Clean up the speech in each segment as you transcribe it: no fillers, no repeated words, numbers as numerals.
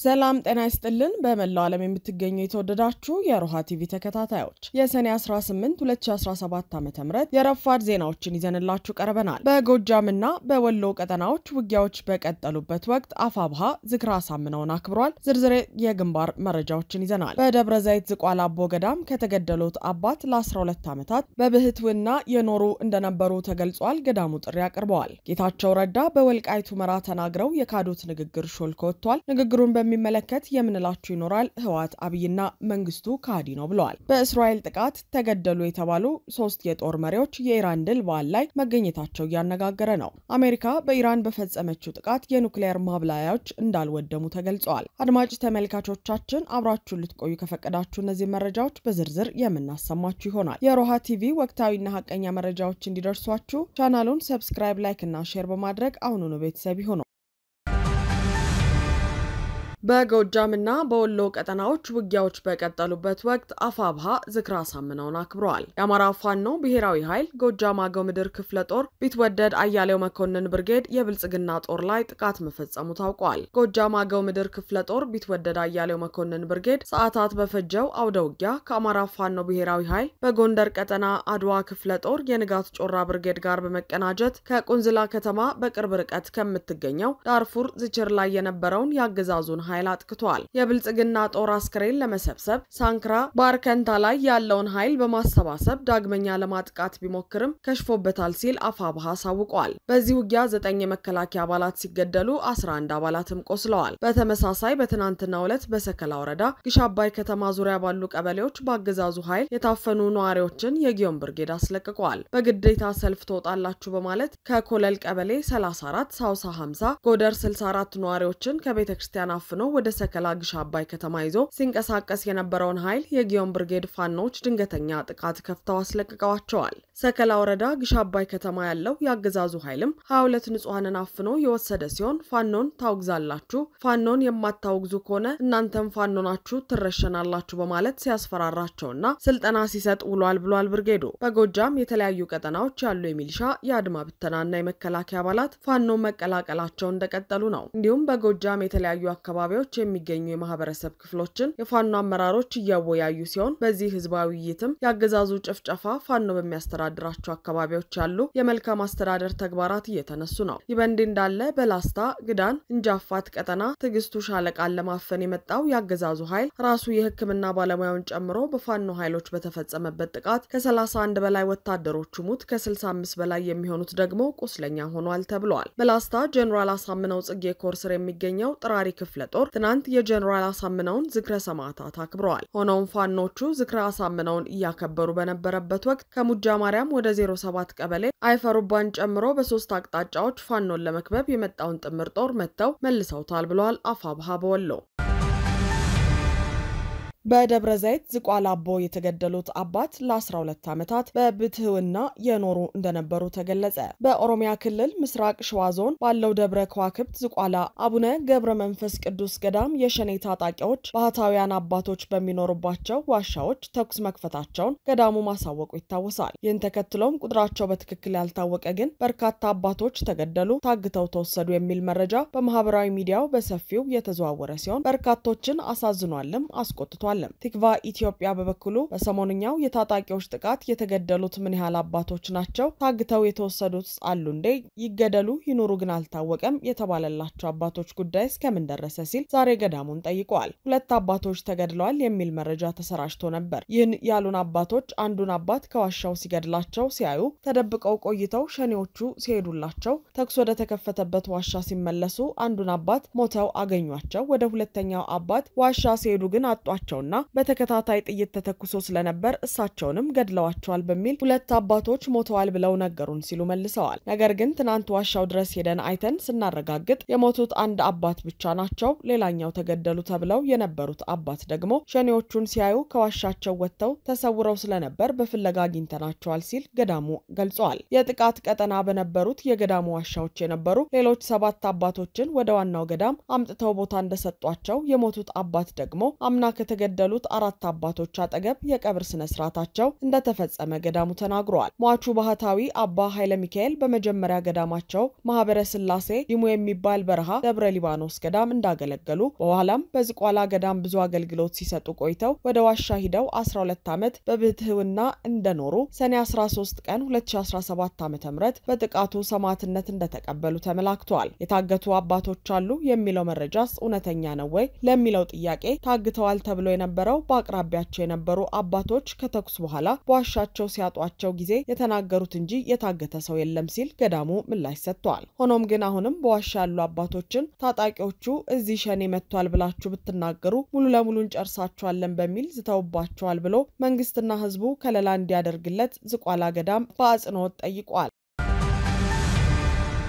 ሰላም ጤና ይስጥልን በመላው ዓለም የምትገኙ የተወደዳችሁ የሮሃ ቲቪ ተከታታዮች የሰኔ 18 2017 ዓ.ም የረፋድ ዜናዎችን ይዘንላችሁ ቀርበናል። በጎጃምና በወሎ ቀጠናዎች ውጊያዎች በቀጠሉበት ወቅት አፋብሃ ዝክራ አሳምነውን አክብሯል። ዝርዝር የግንባር መረጃዎችን ይዘናል። በደብረ ዘይት ዝቋላ አቦ ገዳም ከተገደሉት አባት ለ12 ዓመታት በብህትውና የኖሩ እንደነበሩ ተገልጿል። ገዳሙ ጥሪ አቅርበዋል። ጌታቸው ረዳ በወልቃይቱ መራ ተናግረው የካዱት ንግግር ሾልኮ ወጥቷል። ንግግሩን በሚመለከት የምንላችሁ ይኖራል። ህዋት አብይና መንግስቱ ካዲ ነው ብለዋል። በእስራኤል ጥቃት ተገደሉ የተባሉ 3 የጦር መሪዎች የኢራን ድል በዓል ላይ መገኘታቸው ያነጋገረ ነው። አሜሪካ በኢራን በፈጸመችው ጥቃት የኑክሌር ማብላያዎች እንዳልወደሙ ተገልጿል። አድማጭ ተመልካቾቻችን አብራችሁን ልትቆዩ ከፈቀዳችሁ እነዚህ መረጃዎች በዝርዝር የምናሰማችሁ ይሆናል። የሮሃ ቲቪ ወቅታዊና ሐቀኛ መረጃዎች እንዲደርሷችሁ ቻናሉን ሰብስክራይብ፣ ላይክ እና ሼር በማድረግ አሁኑኑ ቤተሰብ ይሁኑ። በጎጃምና በወሎ ቀጠናዎች ውጊያዎች በቀጠሉበት ወቅት አፋብሃ ዝክራ አሳምነውን አክብሯል። የአማራ ፋኖ ብሔራዊ ኃይል ጎጃም አገው ምድር ክፍለ ጦር ቢትወደድ አያሌው መኮንን ብርጌድ የብልጽግና ጦር ላይ ጥቃት መፈጸሙ ታውቋል። ጎጃም አገው ምድር ክፍለ ጦር ቢትወደድ አያሌው መኮንን ብርጌድ ሰዓታት በፈጀው አውደ ውጊያ ከአማራ ፋኖ ብሔራዊ ኃይል በጎንደር ቀጠና አድዋ ክፍለ ጦር የንጋት ጮራ ብርጌድ ጋር በመቀናጀት ከቁንዝላ ከተማ በቅርብ ርቀት ከምትገኘው ዳርፉር ዝችር ላይ የነበረውን ያገዛዙን ኃይል አጥቅቷል። የብልጽግና ጦር አስከሬን ለመሰብሰብ ሳንክራ ባርከንታ ላይ ያለውን ኃይል በማሰባሰብ ዳግመኛ ለማጥቃት ቢሞክርም ከሽፎበታል ሲል አፋብሃ አሳውቋል። በዚህ ውጊያ 9 የመከላከያ አባላት ሲገደሉ 11 አባላትም ቆስለዋል። በተመሳሳይ በትናንትናው ዕለት በሰከላ ወረዳ ግሽ አባይ ከተማ ዙሪያ ባሉ ቀበሌዎች በአገዛዙ ኃይል የታፈኑ ነዋሪዎችን የጊዮን ብርጌድ አስለቅቀዋል። በግዴታ ሰልፍ ተወጣላችሁ በማለት ከኮለል ቀበሌ 34 ሳውሳ 50 ጎደር 64 ነዋሪዎችን ከቤተክርስቲያን አፍኖ ወደ ሰከላ ግሽ አባይ ከተማ ይዞ ሲንቀሳቀስ የነበረውን ኃይል የጊዮን ብርጌድ ፋኖች ድንገተኛ ጥቃት ከፍተው አስለቅቀዋቸዋል። ሰከላ ወረዳ ግሽ አባይ ከተማ ያለው ያገዛዙ ኃይልም 22 ንጹሃንን አፍኖ የወሰደ ሲሆን ፋኖን ታውግዛላችሁ፣ ፋኖን የማታውግዙ ከሆነ እናንተም ፋኖናችሁ ትረሸናላችሁ በማለት ሲያስፈራራቸውና ስልጠና ሲሰጥ ውሏል ብሏል። ብርጌዱ በጎጃም የተለያዩ ቀጠናዎች ያሉ የሚሊሻ የአድማ ብተናና የመከላከያ አባላት ፋኖን መቀላቀላቸው እንደቀጠሉ ነው። እንዲሁም በጎጃም የተለያዩ አካባቢዎች የሚገኙ የማህበረሰብ ክፍሎችን የፋኖ አመራሮች እያወያዩ ሲሆን በዚህ ህዝባዊ ውይይትም ያገዛዙ ጭፍጨፋ ፋኖ በሚያስተዳድራቸው አካባቢዎች ያሉ የመልካም አስተዳደር ተግባራት እየተነሱ ነው። ይበንዲ እንዳለ በላስታ ግዳን እንጃፋት ቀጠና ትግስቱ ሻለቃን ለማፈን የመጣው ያገዛዙ ኃይል ራሱ የህክምና ባለሙያውን ጨምሮ በፋኖ ኃይሎች በተፈጸመበት ጥቃት ከ31 በላይ ወታደሮቹ ሙት ከ65 በላይ የሚሆኑት ደግሞ ቁስለኛ ሆኗል ተብሏል። በላስታ ጀነራል አሳምነው ጽጌ ኮርስር የሚገኘው ጥራሪ ክፍለ ጦር ትናንት የጀነራል አሳምነውን ዝክረ ሰማዕታት አክብረዋል። ሆኖም ፋኖቹ ዝክረ አሳምነውን እያከበሩ በነበረበት ወቅት ከሙጃ ማርያም ወደ 07 ቀበሌ አይፈሩባን ጨምሮ በ3 አቅጣጫዎች ፋኖን ለመክበብ የመጣውን ጥምር ጦር መተው መልሰውታል ብለዋል አፋብሃ በወሎ። በደብረ ዘይት ዝቋላ አቦ የተገደሉት አባት ለ12 ዓመታት በብህትውና የኖሩ እንደነበሩ ተገለጸ። በኦሮሚያ ክልል ምስራቅ ሸዋ ዞን ባለው ደብረ ከዋክብት ዝቋላ አቡነ ገብረ መንፈስ ቅዱስ ገዳም የሸኔ ታጣቂዎች ባህታውያን አባቶች በሚኖሩባቸው ዋሻዎች ተኩስ መክፈታቸውን ገዳሙ ማሳወቁ ይታወሳል። ይህን ተከትሎም ቁጥራቸው በትክክል ያልታወቀ ግን በርካታ አባቶች ተገደሉ፣ ታግተው ተወሰዱ የሚል መረጃ በማህበራዊ ሚዲያው በሰፊው የተዘዋወረ ሲሆን በርካቶችን አሳዝኗልም አስቆጥቷል። ቲክቫ ኢትዮጵያ በበኩሉ በሰሞንኛው የታጣቂዎች ጥቃት የተገደሉት ምን ያህል አባቶች ናቸው? ታግተው የተወሰዱት አሉ እንዴ? ይገደሉ ይኑሩ ግን አልታወቀም የተባለላቸው አባቶች ጉዳይ እስከምን ደረሰ ሲል ዛሬ ገዳሙን ጠይቋል። 2 አባቶች ተገድለዋል የሚል መረጃ ተሰራጭቶ ነበር። ይህን ያሉን አባቶች አንዱን አባት ከዋሻው ሲገድላቸው ሲያዩ ተደብቀው ቆይተው ሸኔዎቹ ሲሄዱላቸው ተኩስ ወደ ተከፈተበት ዋሻ ሲመለሱ አንዱን አባት ሞተው አገኟቸው። ወደ ሁለተኛው አባት ዋሻ ሲሄዱ ግን አጧቸው በተከታታይ ጥይት ተተኩሶ ስለነበር እሳቸውንም ገድለዋቸዋል በሚል 2 አባቶች ሞተዋል ብለው ነገሩን ሲሉ መልሰዋል። ነገር ግን ትናንት ዋሻው ድረስ ሄደን አይተን ስናረጋግጥ የሞቱት አንድ አባት ብቻ ናቸው። ሌላኛው ተገደሉ ተብለው የነበሩት አባት ደግሞ ሸኔዎቹን ሲያዩ ከዋሻቸው ወጥተው ተሰውረው ስለነበር በፍለጋ አግኝተናቸዋል ሲል ገዳሙ ገልጿል። የጥቃት ቀጠና በነበሩት የገዳሙ ዋሻዎች የነበሩ ሌሎች 7 አባቶችን ወደ ዋናው ገዳም አምጥተው ቦታ እንደሰጧቸው የሞቱት አባት ደግሞ አምና ከተገደሉ በተገደሉት 4 አባቶች አጠገብ የቀብር ስነ ስርዓታቸው እንደተፈጸመ ገዳሙ ተናግሯል። ሟቹ ባህታዊ አባ ኃይለ ሚካኤል በመጀመሪያ ገዳማቸው ማህበረ ስላሴ ዲሙ የሚባል በረሃ ደብረ ሊባኖስ ገዳም እንዳገለገሉ በኋላም በዝቋላ ገዳም ብዙ አገልግሎት ሲሰጡ ቆይተው ወደ ዋሻ ሂደው 12 ዓመት በብትህውና እንደኖሩ ሰኔ 13 ቀን 2017 ዓ.ም በጥቃቱ ሰማዕትነት እንደተቀበሉ ተመላክቷል። የታገቱ አባቶች አሉ የሚለው መረጃስ እውነተኛ ነው ወይ ለሚለው ጥያቄ ታግተዋል ተብሎ የነበረው በአቅራቢያቸው የነበሩ አባቶች ከተኩስ በኋላ በዋሻቸው ሲያጧቸው ጊዜ የተናገሩት እንጂ የታገተ ሰው የለም ሲል ገዳሙ ምላሽ ሰጥቷል። ሆኖም ግን አሁንም በዋሻ ያሉ አባቶችን ታጣቂዎቹ እዚህ ሸኔ መጥቷል ብላችሁ ብትናገሩ ሙሉ ለሙሉ እንጨርሳቸዋለን በሚል ዝተውባቸዋል ብሎ መንግስትና ህዝቡ ከለላ እንዲያደርግለት ዝቋላ ገዳም በአጽንኦት ጠይቋል።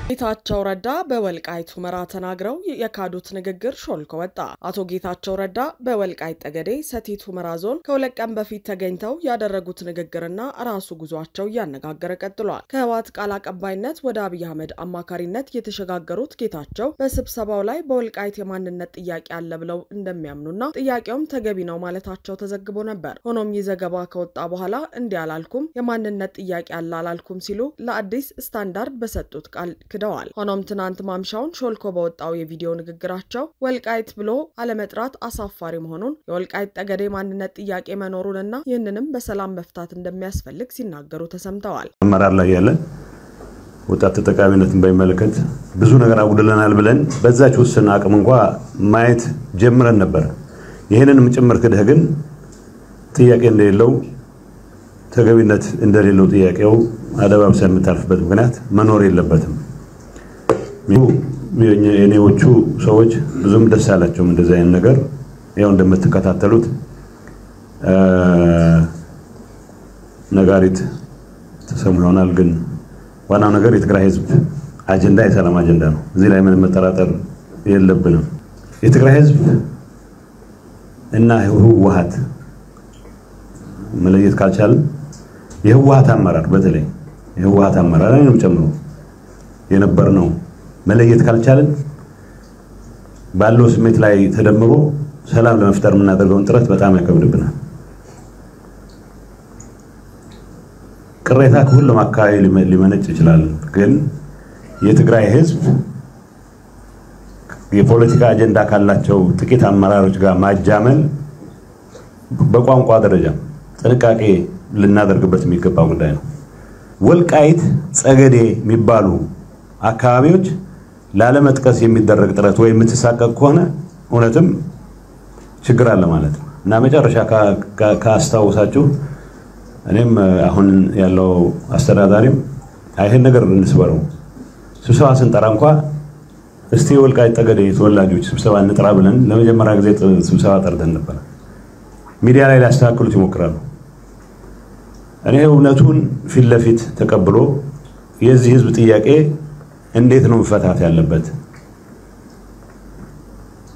ጌታቸው ረዳ በወልቃይት ሁመራ ተናግረው የካዱት ንግግር ሾልኮ ወጣ። አቶ ጌታቸው ረዳ በወልቃይት ጠገዴ ሰቲት ሁመራ ዞን ከሁለት ቀን በፊት ተገኝተው ያደረጉት ንግግርና ራሱ ጉዟቸው ያነጋገረ ቀጥሏል። ከህወሓት ቃል አቀባይነት ወደ አብይ አህመድ አማካሪነት የተሸጋገሩት ጌታቸው በስብሰባው ላይ በወልቃይት የማንነት ጥያቄ አለ ብለው እንደሚያምኑና ጥያቄውም ተገቢ ነው ማለታቸው ተዘግቦ ነበር። ሆኖም ይህ ዘገባ ከወጣ በኋላ እንዲያላልኩም የማንነት ጥያቄ አለ አላልኩም ሲሉ ለአዲስ ስታንዳርድ በሰጡት ቃል ክደዋል። ሆኖም ትናንት ማምሻውን ሾልኮ በወጣው የቪዲዮ ንግግራቸው ወልቃይት ብሎ አለመጥራት አሳፋሪ መሆኑን የወልቃይት ጠገዴ ማንነት ጥያቄ መኖሩንና ይህንንም በሰላም መፍታት እንደሚያስፈልግ ሲናገሩ ተሰምተዋል። አመራር ላይ ያለ ወጣት ተጠቃሚነትን በሚመለከት ብዙ ነገር አጉድለናል ብለን በዛች ወሰነ አቅም እንኳን ማየት ጀምረን ነበር። ይሄንንም ጭምር ክደህ ግን ጥያቄ እንደሌለው ተገቢነት እንደሌለው ጥያቄው አደባባይ የምታልፍበት ምክንያት መኖር የለበትም። የኔዎቹ ሰዎች ብዙም ደስ ያላቸው እንደዛ አይነት ነገር ያው እንደምትከታተሉት ነጋሪት ተሰምቶናል። ግን ዋናው ነገር የትግራይ ህዝብ አጀንዳ የሰላም አጀንዳ ነው። እዚህ ላይ ምንም መጠራጠር የለብንም። የትግራይ ህዝብ እና ህወሓት መለየት ካልቻልን የህወሓት አመራር በተለይ የህወሓት አመራር ነው ጨምሮ የነበር ነው መለየት ካልቻልን ባለው ስሜት ላይ ተደምሮ ሰላም ለመፍጠር የምናደርገውን ጥረት በጣም ያከብድብናል። ቅሬታ ከሁሉም አካባቢ ሊመነጭ ይችላል። ግን የትግራይ ህዝብ የፖለቲካ አጀንዳ ካላቸው ጥቂት አመራሮች ጋር ማጃመል በቋንቋ ደረጃ ጥንቃቄ ልናደርግበት የሚገባ ጉዳይ ነው። ወልቃይት ጸገዴ የሚባሉ አካባቢዎች ላለመጥቀስ የሚደረግ ጥረት ወይ የምትሳቀቅ ከሆነ እውነትም ችግር አለ ማለት ነው። እና መጨረሻ ካስታውሳችሁ እኔም አሁን ያለው አስተዳዳሪም አይሄን ነገር እንስበረው ስብሰባ ስንጠራ እንኳን እስቲ ወልቃይት ጠገዴ ተወላጆች ስብሰባ እንጥራ ብለን ለመጀመሪያ ጊዜ ስብሰባ ጠርተን ነበር። ሚዲያ ላይ ሊያስተካክሉት ይሞክራሉ። እኔ እውነቱን ፊት ለፊት ተቀብሎ የዚህ ህዝብ ጥያቄ እንዴት ነው መፈታት ያለበት?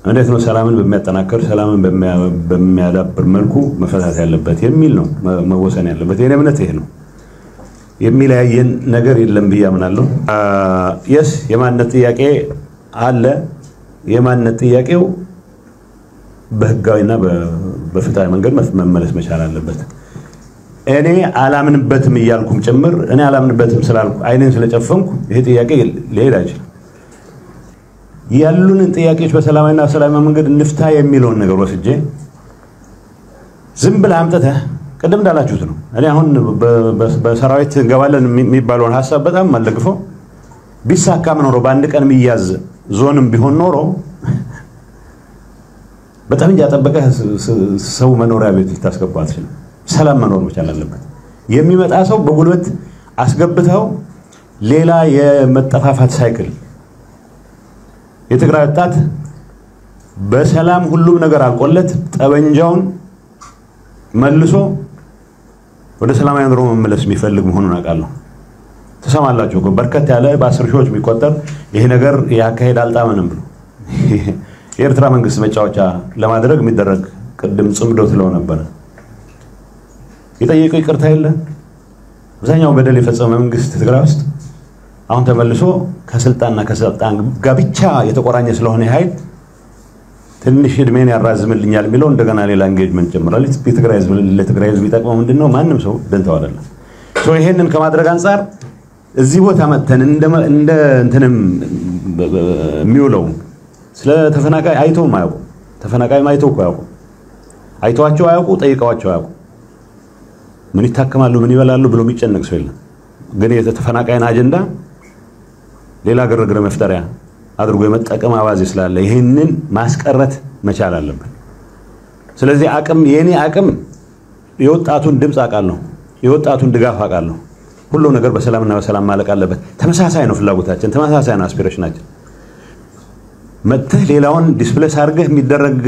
እንዴት ነው ሰላምን በሚያጠናክር ሰላምን በሚያዳብር መልኩ መፈታት ያለበት የሚል ነው መወሰን ያለበት። የኔ እምነት ይሄ ነው። የሚለያየን ነገር የለም ብዬ አምናለሁ። የማንነት ጥያቄ አለ። የማንነት ጥያቄው በህጋዊና በፍትሃዊ መንገድ መመለስ መቻል አለበት። እኔ አላምንበትም ይያልኩም ጭምር እኔ አላምንበትም ስላልኩ አይኔን ስለጨፈንኩ ይሄ ጥያቄ ሊሄድ አይችልም። ያሉንን ጥያቄዎች በሰላማዊና ሰላማዊ መንገድ እንፍታ የሚለውን ነገር ወስጄ ዝም ብለህ አምጥተህ ቀደም እንዳላችሁት ነው። እኔ አሁን በሰራዊት እንገባለን የሚባለውን ሐሳብ በጣም ማለግፈው ቢሳካም ኖሮ በአንድ ቀን የሚያዝ ዞንም ቢሆን ኖሮ በጣም ያጠበቀ ሰው መኖሪያ ቤት ልታስገባው አትችልም። ሰላም መኖር መቻል አለበት። የሚመጣ ሰው በጉልበት አስገብተው ሌላ የመጠፋፋት ሳይክል የትግራይ ወጣት በሰላም ሁሉም ነገር አልቆለት ጠበንጃውን መልሶ ወደ ሰላማዊ ኑሮ መመለስ የሚፈልግ መሆኑን አውቃለሁ። ተሰማላችሁ በርከት ያለ በ10 ሺዎች የሚቆጠር ይሄ ነገር ያካሄድ አልጣመንም ብሎ የኤርትራ መንግስት መጫወቻ ለማድረግ የሚደረግ ቅድም ጽምዶ ትለው ነበር። የጠየቀው ይቅርታ የለ አብዛኛው በደል የፈጸመ መንግስት ትግራይ ውስጥ አሁን ተመልሶ ከስልጣን ጋር ብቻ የተቆራኘ ስለሆነ ኃይል ትንሽ እድሜን ያራዝምልኛል የሚለው እንደገና ሌላ ኤንጌጅመንት ጀምሯል ለትግራይ ህዝብ ይጠቅመው ምንድነው ማንም ሰው ደንታው አይደለም ሶ ይሄንን ከማድረግ አንፃር እዚህ ቦታ መተን እንደ እንትንም የሚውለው ስለ ተፈናቃይ አይተው ማያውቁ ተፈናቃይ ማይተው ያውቁ አይተዋቸው አያውቁ ጠይቀዋቸው አያውቁ ምን ይታከማሉ ምን ይበላሉ ብሎ የሚጨነቅ ሰው የለም ግን የተፈናቃይን አጀንዳ ሌላ ግርግር መፍጠሪያ አድርጎ የመጠቀም አዋዝ ስላለ ይሄንን ማስቀረት መቻል አለበት ስለዚህ የኔ አቅም የወጣቱን ድምጽ አቃለሁ የወጣቱን ድጋፍ አቃለሁ ሁሉ ነገር በሰላምና በሰላም ማለቅ አለበት ተመሳሳይ ነው ፍላጎታችን ተመሳሳይ ነው አስፒሬሽናችን መጥተህ ሌላውን ዲስፕሌስ አድርገህ የሚደረግ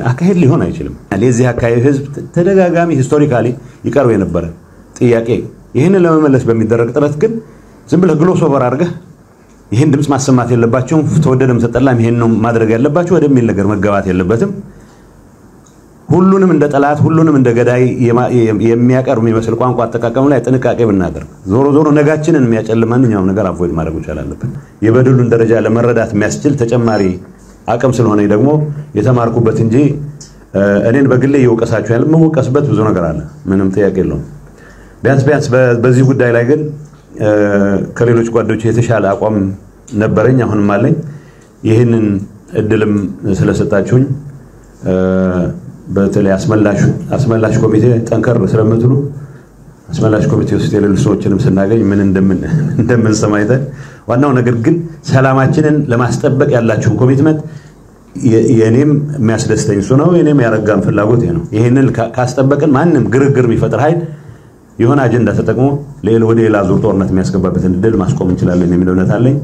አካሄድ ሊሆን አይችልም ለዚህ አካሄድ ህዝብ ተደጋጋሚ ሂስቶሪካሊ ይቀርብ የነበረ ጥያቄ ይሄንን ለመመለስ በሚደረግ ጥረት ግን ዝም ብለህ ግሎስ ኦቨር አድርገህ ይሄን ድምጽ ማሰማት የለባቸውም ተወደደም ተጠላም ይሄን ነው ማድረግ ያለባቸው ወደሚል ነገር መገባት የለበትም ሁሉንም እንደ ጠላት ሁሉንም እንደ ገዳይ የሚያቀርብ የሚመስል ቋንቋ አጠቃቀም ላይ ጥንቃቄ ብናደርግ ዞሮ ነጋችንን የሚያጨልም ማንኛውም ነገር አቮይድ ማድረግ ይቻላል የበደሉን ደረጃ ለመረዳት የሚያስችል ተጨማሪ አቅም ስለሆነ ደግሞ የተማርኩበት እንጂ እኔን በግሌ ይወቀሳችሁ ያለ መወቀስበት ብዙ ነገር አለ ምንም ጥያቄ የለውም ቢያንስ በዚህ ጉዳይ ላይ ግን ከሌሎች ጓዶች የተሻለ አቋም ነበርኝ አሁንም አለኝ ይሄንን እድልም ስለሰጣችሁኝ በተለይ አስመላሽ ኮሚቴ ጠንከር ስለምትሉ አስመላሽ ኮሚቴ ውስጥ የሌሉ ሰዎችንም ስናገኝ ምን እንደምን ሰማይተን ዋናው ነገር ግን ሰላማችንን ለማስጠበቅ ያላችሁ ኮሚትመንት የኔም የሚያስደስተኝ ነው የኔም ያረጋም ፍላጎት ነው ይሄንን ካስጠበቅን ማንንም ግርግር የሚፈጥር ኃይል የሆነ አጀንዳ ተጠቅሞ ወደ ሌላ ዙር ጦርነት የሚያስገባበትን እድል ማስቆም እንችላለን የሚል እውነት አለኝ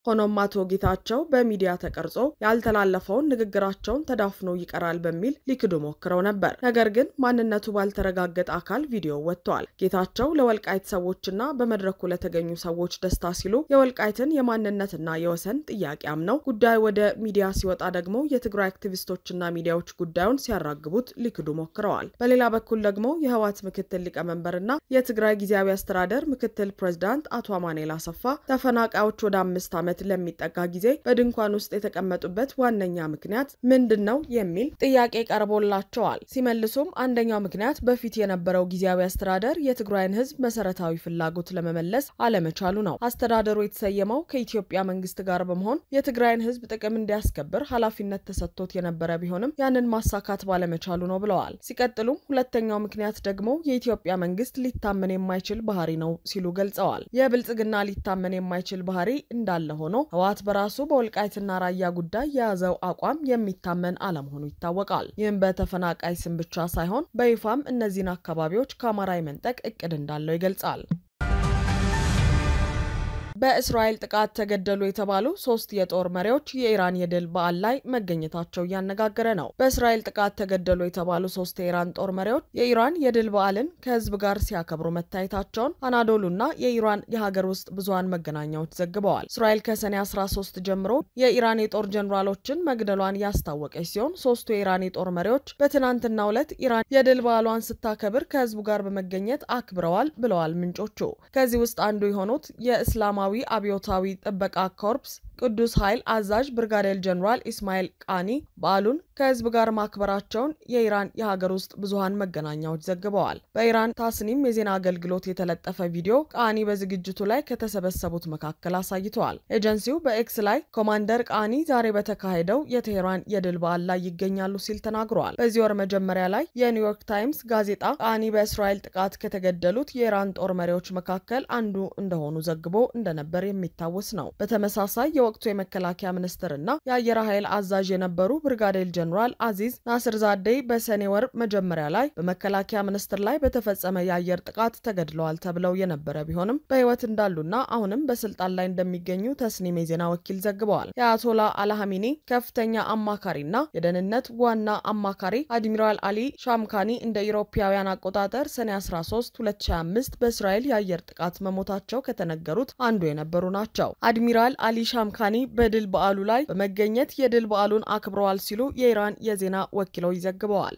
ሆኖም አቶ ጌታቸው በሚዲያ ተቀርጾ ያልተላለፈውን ንግግራቸውን ተዳፍኖ ይቀራል በሚል ሊክዱ ሞክረው ነበር ነገር ግን ማንነቱ ባልተረጋገጠ አካል ቪዲዮ ወጥቷል ጌታቸው ለወልቃይት ሰዎችና በመድረኩ ለተገኙ ሰዎች ደስታ ሲሉ የወልቃይትን የማንነትና የወሰን ጥያቄም ነው ጉዳይ ወደ ሚዲያ ሲወጣ ደግሞ የትግራይ አክቲቪስቶችና ሚዲያዎች ጉዳዩን ሲያራግቡት ሊክዱ ሞክረዋል በሌላ በኩል ደግሞ የህዋት ምክትል ሊቀመንበርና የትግራይ ጊዜያዊ አስተዳደር ምክትል ፕሬዝዳንት አቶ አማኑኤል አሰፋ ተፈናቃዮች ወደ 5 ዓመት ለሚጠጋ ጊዜ በድንኳን ውስጥ የተቀመጡበት ዋነኛ ምክንያት ምንድነው የሚል ጥያቄ ቀርቦላቸዋል ሲመልሱም አንደኛው ምክንያት በፊት የነበረው ጊዜያዊ አስተዳደር የትግራይን ህዝብ መሰረታዊ ፍላጎት ለመመለስ አለመቻሉ ነው አስተዳደሩ የተሰየመው ከኢትዮጵያ መንግስት ጋር በመሆን የትግራይን ህዝብ ጥቅም እንዲያስከብር ኃላፊነት ተሰጥቶት የነበረ ቢሆንም ያንን ማሳካት ባለመቻሉ ነው ብለዋል ሲቀጥሉም ሁለተኛው ምክንያት ደግሞ የኢትዮጵያ መንግስት ሊታመን የማይችል ባህሪ ነው ሲሉ ገልጸዋል የብልጽግና ሊታመን የማይችል ባህሪ እንዳለ ሆኖ ህዋት በራሱ በወልቃይትና ራያ ጉዳይ የያዘው አቋም የሚታመን አለመሆኑ ይታወቃል ይህም በተፈናቃይ ስም ብቻ ሳይሆን በይፋም እነዚህን አካባቢዎች ከአማራ የመንጠቅ እቅድ እንዳለው ይገልጻል በእስራኤል ጥቃት ተገደሉ የተባሉ 3 የጦር መሪዎች የኢራን የድል በዓል ላይ መገኘታቸው ያነጋገረ ነው በእስራኤል ጥቃት ተገደሉ የተባሉ 3 የኢራን ጦር መሪዎች የኢራን የድል በዓልን ከህዝብ ጋር ሲያከብሩ መታየታቸውን አናዶሉና የኢራን የሀገር ውስጥ ብዙሃን መገናኛዎች ዘግበዋል እስራኤል ከሰኔ 13 ጀምሮ የኢራን የጦር ጀነራሎችን መግደሏን ያስታወቀች ሲሆን 3ቱ የኢራን የጦር መሪዎች በትናንትናው ዕለት ኢራን የድል በዓሏን ስታከብር ከህዝቡ ጋር በመገኘት አክብረዋል ብለዋል ምንጮቹ ከዚህ ውስጥ አንዱ የሆኑት የእስላማዊ አብዮታዊ ጥበቃ ኮርፕስ ቅዱስ ኃይል አዛዥ ብርጋዴር ጀነራል ኢስማኤል ቃኒ በዓሉን ከህዝብ ጋር ማክበራቸውን የኢራን የሀገር ውስጥ ብዙሃን መገናኛዎች ዘግበዋል በኢራን ታስኒም የዜና አገልግሎት የተለጠፈ ቪዲዮ ቃኒ በዝግጅቱ ላይ ከተሰበሰቡት መካከል አሳይተዋል ኤጀንሲው በኤክስ ላይ ኮማንደር ቃኒ ዛሬ በተካሄደው የቴህራን የድል በዓል ላይ ይገኛሉ ሲል ተናግሯል በዚህ ወር መጀመሪያ ላይ የኒውዮርክ ታይምስ ጋዜጣ ቃኒ በእስራኤል ጥቃት ከተገደሉት የኢራን ጦር መሪዎች መካከል አንዱ እንደሆኑ ዘግቦ እንደነበር የሚታወስ ነው በተመሳሳይ የወቅቱ የመከላከያ ሚኒስትርና የአየር ኃይል አዛዥ የነበሩ ብርጋዴር ጀነራል አዚዝ ናስርዛዴ በሰኔ ወር መጀመሪያ ላይ በመከላከያ ሚኒስትር ላይ በተፈጸመ የአየር ጥቃት ተገድለዋል ተብለው የነበረ ቢሆንም በህይወት እንዳሉና አሁንም በስልጣን ላይ እንደሚገኙ ተስኒም የዜና ወኪል ዘግበዋል የአያቶላ አልሃሚኒ ከፍተኛ አማካሪና የደህንነት ዋና አማካሪ አድሚራል አሊ ሻምካኒ እንደ ኢሮፓውያን አቆጣጠር ሰኔ 13 2025 በእስራኤል የአየር ጥቃት መሞታቸው ከተነገሩት አንዱ የነበሩ ናቸው አድሚራል አሊ ሻምካኒ በድል በዓሉ ላይ በመገኘት የድል በዓሉን አክብረዋል ሲሉ የኢራን የዜና ወኪሎች ዘግበዋል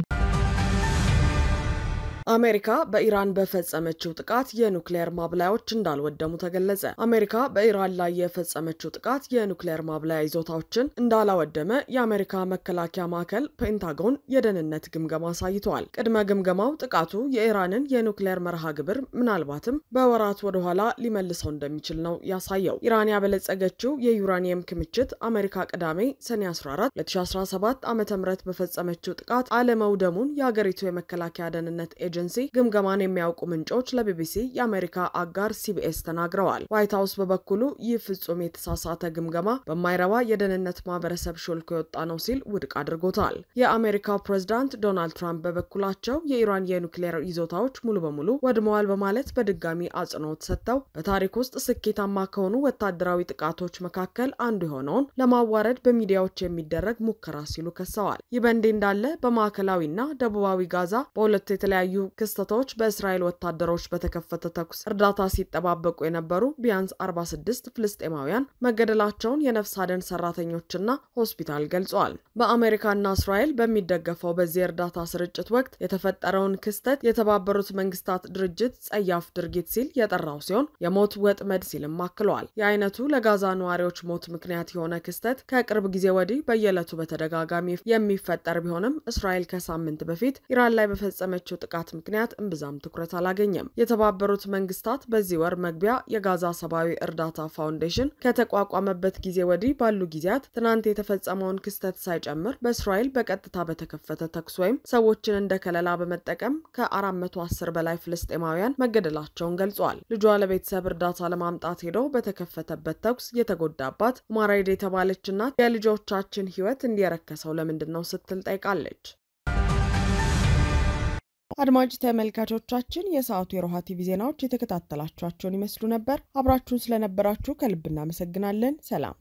አሜሪካ በኢራን በፈጸመችው ጥቃት የኑክሌር ማብላያዎች እንዳልወደሙ ተገለጸ። አሜሪካ በኢራን ላይ የፈጸመችው ጥቃት የኑክሌር ማብላያ ይዞታዎችን እንዳላወደመ የአሜሪካ መከላከያ ማዕከል ፔንታጎን የደህንነት ግምገማ አሳይቷል። ቅድመ ግምገማው ጥቃቱ የኢራንን የኑክሌር መርሃ ግብር ምናልባትም በወራት ወደ ኋላ ሊመልሰው እንደሚችል ነው ያሳየው። ኢራን ያበለጸገችው የዩራኒየም ክምችት አሜሪካ ቅዳሜ ሰኔ 14 2017 ዓ.ም በፈጸመችው ጥቃት አለመውደሙን የሀገሪቱ የመከላከያ ደህንነት ኤጀንሲ ግምገማን የሚያውቁ ምንጮች ለቢቢሲ የአሜሪካ አጋር ሲቢኤስ ተናግረዋል። ዋይት ሃውስ በበኩሉ ይህ ፍጹም የተሳሳተ ግምገማ በማይረባ የደህንነት ማህበረሰብ ሾልኮ የወጣ ነው ሲል ውድቅ አድርጎታል። የአሜሪካው ፕሬዝዳንት ዶናልድ ትራምፕ በበኩላቸው የኢራን የኑክሌር ይዞታዎች ሙሉ በሙሉ ወድመዋል በማለት በድጋሚ አጽንኦት ሰጥተው በታሪክ ውስጥ ስኬታማ ከሆኑ ወታደራዊ ጥቃቶች መካከል አንዱ የሆነውን ለማዋረድ በሚዲያዎች የሚደረግ ሙከራ ሲሉ ከሰዋል። ይህ በእንዲህ እንዳለ በማዕከላዊና ደቡባዊ ጋዛ በሁለት የተለያዩ ክስተቶች በእስራኤል ወታደሮች በተከፈተ ተኩስ እርዳታ ሲጠባበቁ የነበሩ ቢያንስ 46 ፍልስጤማውያን መገደላቸውን የነፍስ አድን ሰራተኞችና ሆስፒታል ገልጸዋል። በአሜሪካና እስራኤል በሚደገፈው በዚህ እርዳታ ስርጭት ወቅት የተፈጠረውን ክስተት የተባበሩት መንግስታት ድርጅት ጸያፍ ድርጊት ሲል የጠራው ሲሆን የሞት ወጥመድ ሲልም አክሏል። የአይነቱ ለጋዛ ነዋሪዎች ሞት ምክንያት የሆነ ክስተት ከቅርብ ጊዜ ወዲህ በየዕለቱ በተደጋጋሚ የሚፈጠር ቢሆንም እስራኤል ከሳምንት በፊት ኢራን ላይ በፈጸመችው ጥቃት ምክንያት እምብዛም ትኩረት አላገኘም። የተባበሩት መንግስታት በዚህ ወር መግቢያ የጋዛ ሰብአዊ እርዳታ ፋውንዴሽን ከተቋቋመበት ጊዜ ወዲህ ባሉ ጊዜያት ትናንት የተፈጸመውን ክስተት ሳይጨምር በእስራኤል በቀጥታ በተከፈተ ተኩስ ወይም ሰዎችን እንደ ከለላ በመጠቀም ከ410 በላይ ፍልስጤማውያን መገደላቸውን ገልጿል። ልጇ ለቤተሰብ እርዳታ ለማምጣት ሄደው በተከፈተበት ተኩስ የተጎዳባት ማራይድ የተባለች እናት የልጆቻችን ህይወት እንዲረከሰው ለምንድነው ስትል ጠይቃለች። አድማጭ ተመልካቾቻችን የሰዓቱ የሮሃ ቲቪ ዜናዎች የተከታተላችኋቸውን ይመስሉ ነበር። አብራችሁን ስለነበራችሁ ከልብ እናመሰግናለን። ሰላም።